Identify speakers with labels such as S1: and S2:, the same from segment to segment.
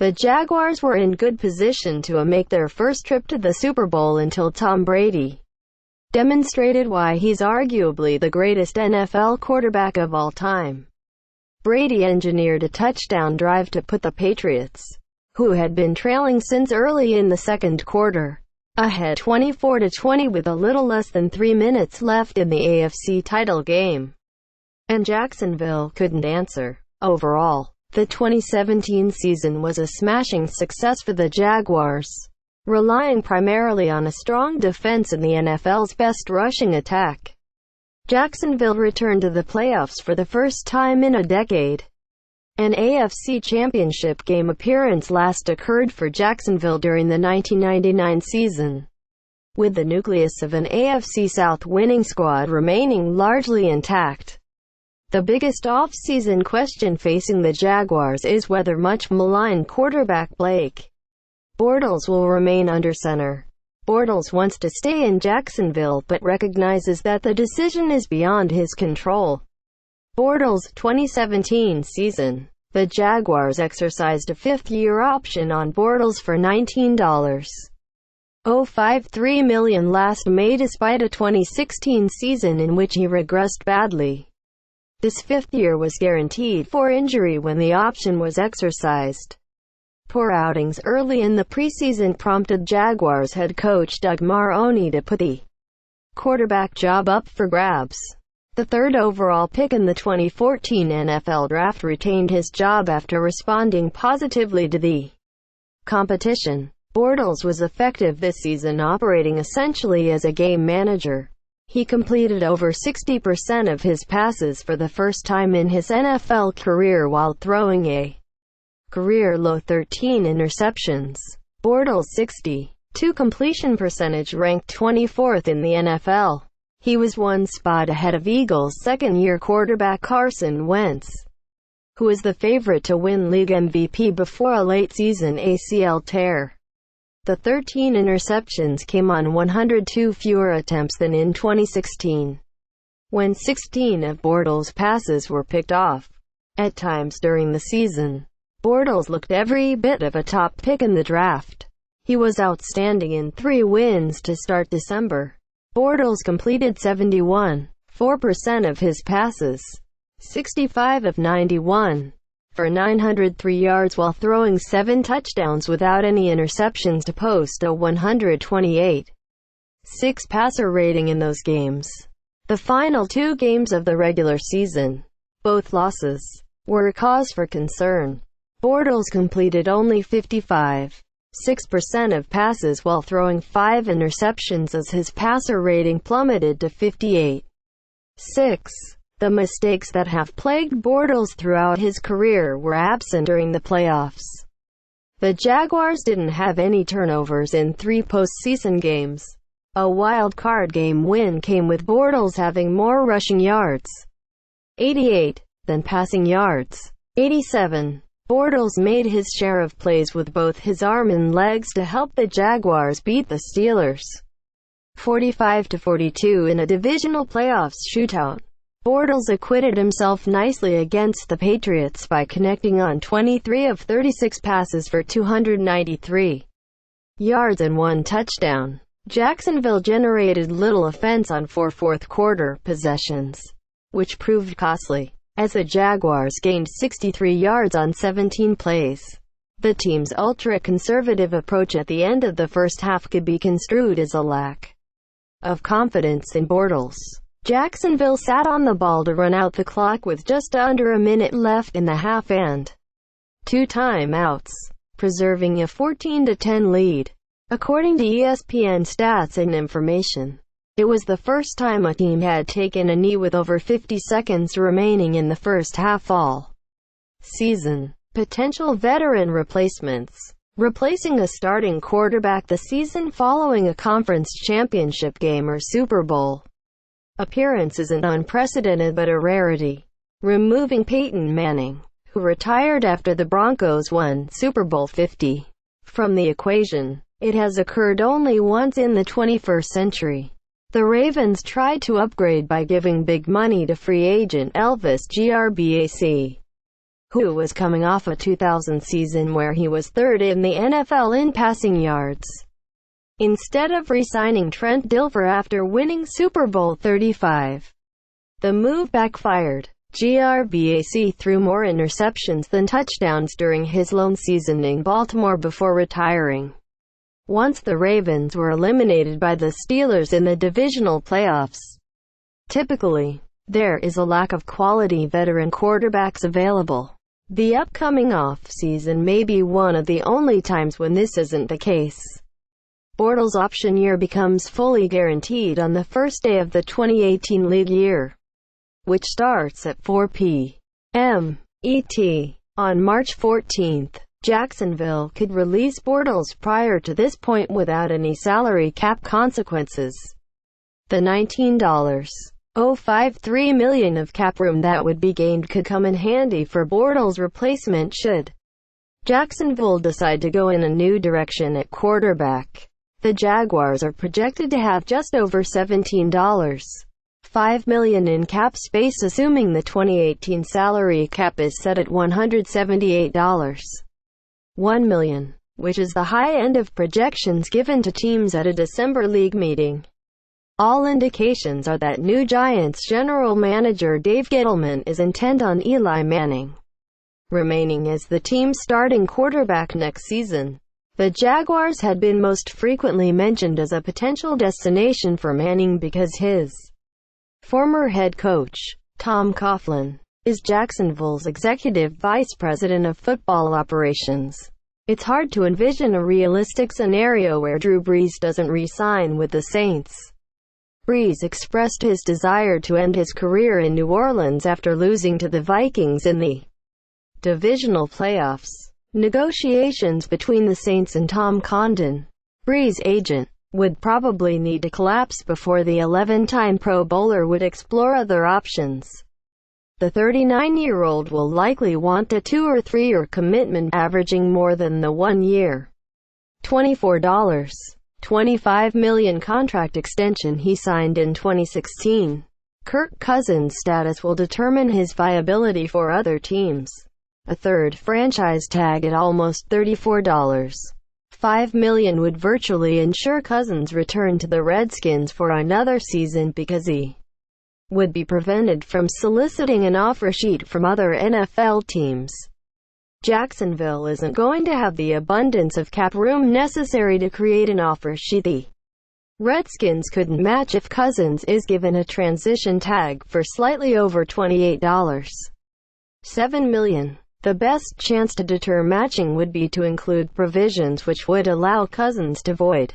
S1: The Jaguars were in good position to make their first trip to the Super Bowl until Tom Brady demonstrated why he's arguably the greatest NFL quarterback of all time. Brady engineered a touchdown drive to put the Patriots, who had been trailing since early in the second quarter, ahead 24-20 with a little less than 3 minutes left in the AFC title game. And Jacksonville couldn't answer. Overall, the 2017 season was a smashing success for the Jaguars, relying primarily on a strong defense and the NFL's best rushing attack. Jacksonville returned to the playoffs for the first time in a decade. An AFC Championship game appearance last occurred for Jacksonville during the 1999 season, with the nucleus of an AFC South winning squad remaining largely intact. The biggest off-season question facing the Jaguars is whether much-maligned quarterback Blake Bortles will remain under center. Bortles wants to stay in Jacksonville but recognizes that the decision is beyond his control. Bortles' 2017 season. The Jaguars exercised a fifth-year option on Bortles for $19.053 million last May despite a 2016 season in which he regressed badly. This fifth year was guaranteed for injury when the option was exercised. Poor outings early in the preseason prompted Jaguars head coach Doug Marrone to put the quarterback job up for grabs. The third overall pick in the 2014 NFL Draft retained his job after responding positively to the competition. Bortles was effective this season, operating essentially as a game manager. He completed over 60% of his passes for the first time in his NFL career while throwing a career-low 13 interceptions. Bortles' 62 completion percentage ranked 24th in the NFL. He was one spot ahead of Eagles' second-year quarterback Carson Wentz, who was the favorite to win league MVP before a late-season ACL tear. The 13 interceptions came on 102 fewer attempts than in 2016, when 16 of Bortles' passes were picked off. At times during the season, Bortles looked every bit of a top pick in the draft. He was outstanding in 3 wins to start December. Bortles completed 71.4% of his passes, 65 of 91, for 903 yards while throwing 7 touchdowns without any interceptions to post a 128.6 passer rating in those games. The final 2 games of the regular season, both losses, were a cause for concern. Bortles completed only 55.6% of passes while throwing 5 interceptions as his passer rating plummeted to 58.6. The mistakes that have plagued Bortles throughout his career were absent during the playoffs. The Jaguars didn't have any turnovers in 3 postseason games. A wild-card game win came with Bortles having more rushing yards, 88, than passing yards, 87. Bortles made his share of plays with both his arm and legs to help the Jaguars beat the Steelers 45-42 in a divisional playoffs shootout. Bortles acquitted himself nicely against the Patriots by connecting on 23 of 36 passes for 293 yards and 1 touchdown. Jacksonville generated little offense on 4 fourth-quarter possessions, which proved costly, as the Jaguars gained 63 yards on 17 plays. The team's ultra-conservative approach at the end of the first half could be construed as a lack of confidence in Bortles. Jacksonville sat on the ball to run out the clock with just under a minute left in the half and 2 timeouts, preserving a 14-10 lead. According to ESPN Stats and Information, it was the first time a team had taken a knee with over 50 seconds remaining in the first half all season. Potential veteran replacements. Replacing a starting quarterback the season following a conference championship game or Super Bowl appearance isn't unprecedented but a rarity. Removing Peyton Manning, who retired after the Broncos won Super Bowl 50, from the equation, it has occurred only once in the 21st century. The Ravens tried to upgrade by giving big money to free agent Elvis Grbac, who was coming off a 2000 season where he was third in the NFL in passing yards. Instead of re-signing Trent Dilfer after winning Super Bowl 35, the move backfired. Grbac threw more interceptions than touchdowns during his lone season in Baltimore before retiring. Once the Ravens were eliminated by the Steelers in the divisional playoffs. Typically, there is a lack of quality veteran quarterbacks available. The upcoming off-season may be one of the only times when this isn't the case. Bortles' option year becomes fully guaranteed on the first day of the 2018 league year, which starts at 4 p.m. ET. On March 14, Jacksonville could release Bortles prior to this point without any salary cap consequences. The $19.053 million of cap room that would be gained could come in handy for Bortles' replacement should Jacksonville decide to go in a new direction at quarterback. The Jaguars are projected to have just over $17.5 million in cap space, assuming the 2018 salary cap is set at $178.1 million, which is the high end of projections given to teams at a December league meeting. All indications are that new Giants general manager Dave Gettleman is intent on Eli Manning remaining as the team's starting quarterback next season. The Jaguars had been most frequently mentioned as a potential destination for Manning because his former head coach, Tom Coughlin, is Jacksonville's executive vice president of football operations. It's hard to envision a realistic scenario where Drew Brees doesn't re-sign with the Saints. Brees expressed his desire to end his career in New Orleans after losing to the Vikings in the divisional playoffs. Negotiations between the Saints and Tom Condon, Brees' agent, would probably need to collapse before the 11-time Pro Bowler would explore other options. The 39-year-old will likely want a 2- or 3-year commitment averaging more than the 1-year, $24.25 million contract extension he signed in 2016. Kirk Cousins' status will determine his viability for other teams. A third franchise tag at almost $34.5 million would virtually ensure Cousins' return to the Redskins for another season because he would be prevented from soliciting an offer sheet from other NFL teams. Jacksonville isn't going to have the abundance of cap room necessary to create an offer sheet the Redskins couldn't match if Cousins is given a transition tag for slightly over $28.7 million. The best chance to deter matching would be to include provisions which would allow Cousins to void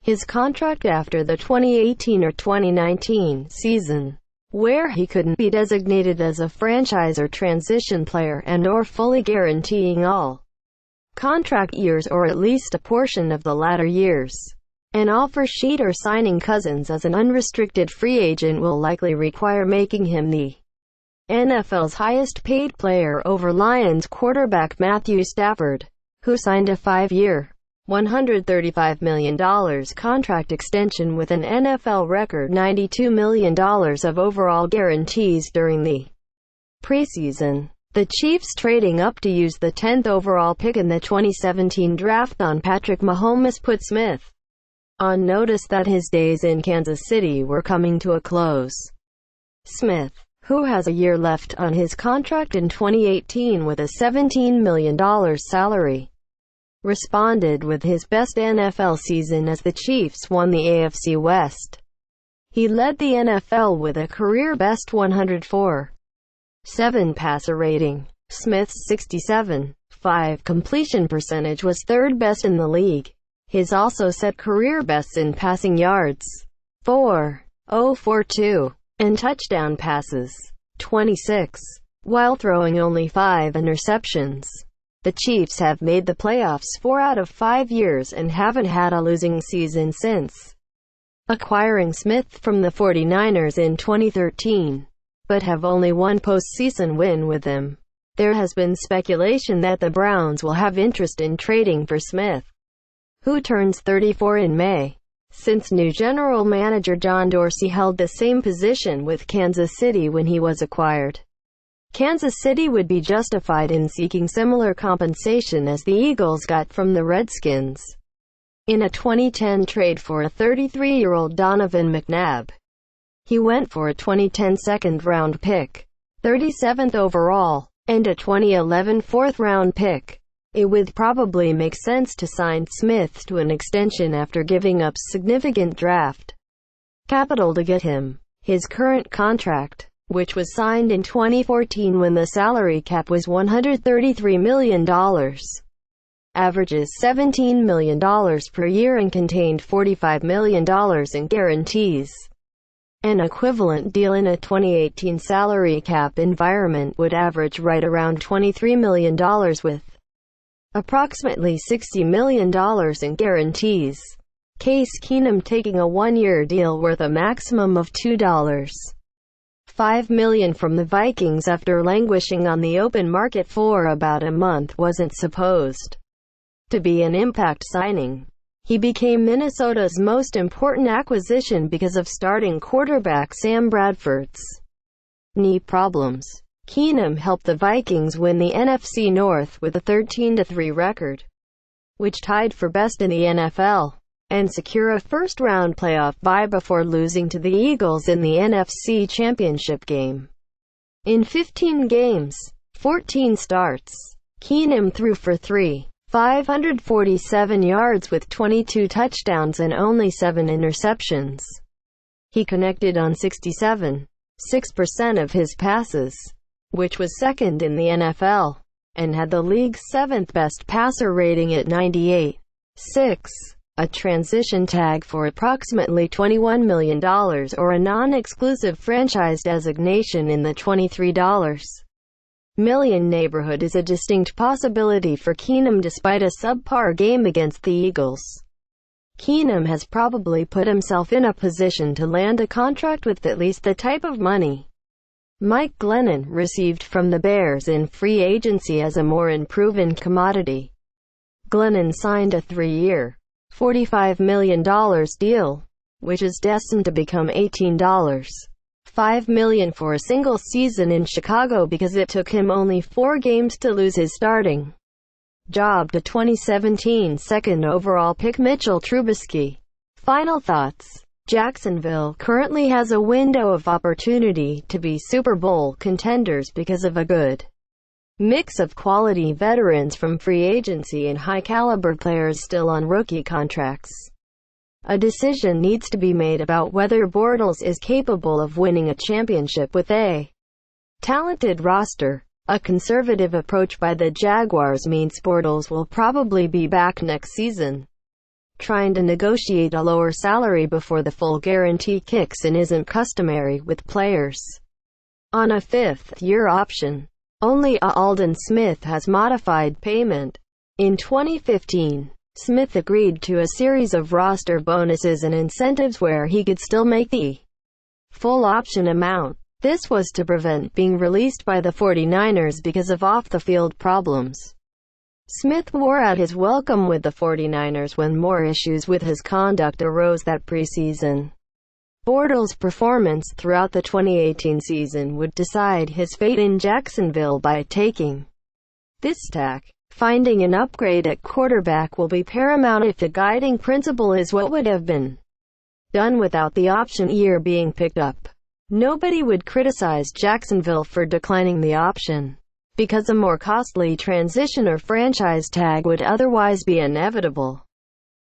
S1: his contract after the 2018 or 2019 season, where he couldn't be designated as a franchise or transition player and/or fully guaranteeing all contract years or at least a portion of the latter years. An offer sheet or signing Cousins as an unrestricted free agent will likely require making him the NFL's highest-paid player over Lions quarterback Matthew Stafford, who signed a 5-year, $135 million contract extension with an NFL record $92 million of overall guarantees during the preseason. The Chiefs trading up to use the 10th overall pick in the 2017 draft on Patrick Mahomes put Smith on notice that his days in Kansas City were coming to a close. Smith, who has a year left on his contract in 2018 with a $17 million salary, responded with his best NFL season as the Chiefs won the AFC West. He led the NFL with a career-best 104.7 passer rating. Smith's 67.5 completion percentage was third best in the league. His also set career bests in passing yards, 4.042, and touchdown passes, 26, while throwing only 5 interceptions. The Chiefs have made the playoffs 4 out of 5 years and haven't had a losing season since acquiring Smith from the 49ers in 2013, but have only one postseason win with him. There has been speculation that the Browns will have interest in trading for Smith, who turns 34 in May, since new general manager John Dorsey held the same position with Kansas City when he was acquired. Kansas City would be justified in seeking similar compensation as the Eagles got from the Redskins in a 2010 trade for a 33-year-old Donovan McNabb. He went for a 2010 second-round pick, 37th overall, and a 2011 fourth-round pick. It would probably make sense to sign Smith to an extension after giving up significant draft capital to get him. His current contract, which was signed in 2014 when the salary cap was $133 million, averages $17 million per year and contained $45 million in guarantees. An equivalent deal in a 2018 salary cap environment would average right around $23 million with approximately $60 million in guarantees. Case Keenum taking a one-year deal worth a maximum of $2.5 million from the Vikings after languishing on the open market for about a month wasn't supposed to be an impact signing. He became Minnesota's most important acquisition because of starting quarterback Sam Bradford's knee problems. Keenum helped the Vikings win the NFC North with a 13-3 record, which tied for best in the NFL, and secure a first-round playoff bye before losing to the Eagles in the NFC Championship game. In 15 games, 14 starts, Keenum threw for 547 yards with 22 touchdowns and only 7 interceptions. He connected on 67.6% of his passes, which was second in the NFL, and had the league's 7th best passer rating at 98.6. A transition tag for approximately $21 million or a non-exclusive franchise designation in the $23 million neighborhood is a distinct possibility for Keenum despite a subpar game against the Eagles. Keenum has probably put himself in a position to land a contract with at least the type of money Mike Glennon received from the Bears in free agency as a more unproven commodity. Glennon signed a 3-year, $45 million deal, which is destined to become $18.5 million for a single season in Chicago because it took him only 4 games to lose his starting job to 2017 second overall pick Mitchell Trubisky. Final thoughts. Jacksonville currently has a window of opportunity to be Super Bowl contenders because of a good mix of quality veterans from free agency and high-caliber players still on rookie contracts. A decision needs to be made about whether Bortles is capable of winning a championship with a talented roster. A conservative approach by the Jaguars means Bortles will probably be back next season, trying to negotiate a lower salary before the full guarantee kicks in isn't customary with players on a 5th-year option. Only Aldon Smith has modified payment. In 2015, Smith agreed to a series of roster bonuses and incentives where he could still make the full option amount. This was to prevent being released by the 49ers because of off-the-field problems. Smith wore out his welcome with the 49ers when more issues with his conduct arose that preseason. Bortles' performance throughout the 2018 season would decide his fate in Jacksonville by taking this tack. Finding an upgrade at quarterback will be paramount if the guiding principle is what would have been done without the option year being picked up. Nobody would criticize Jacksonville for declining the option, because a more costly transition or franchise tag would otherwise be inevitable.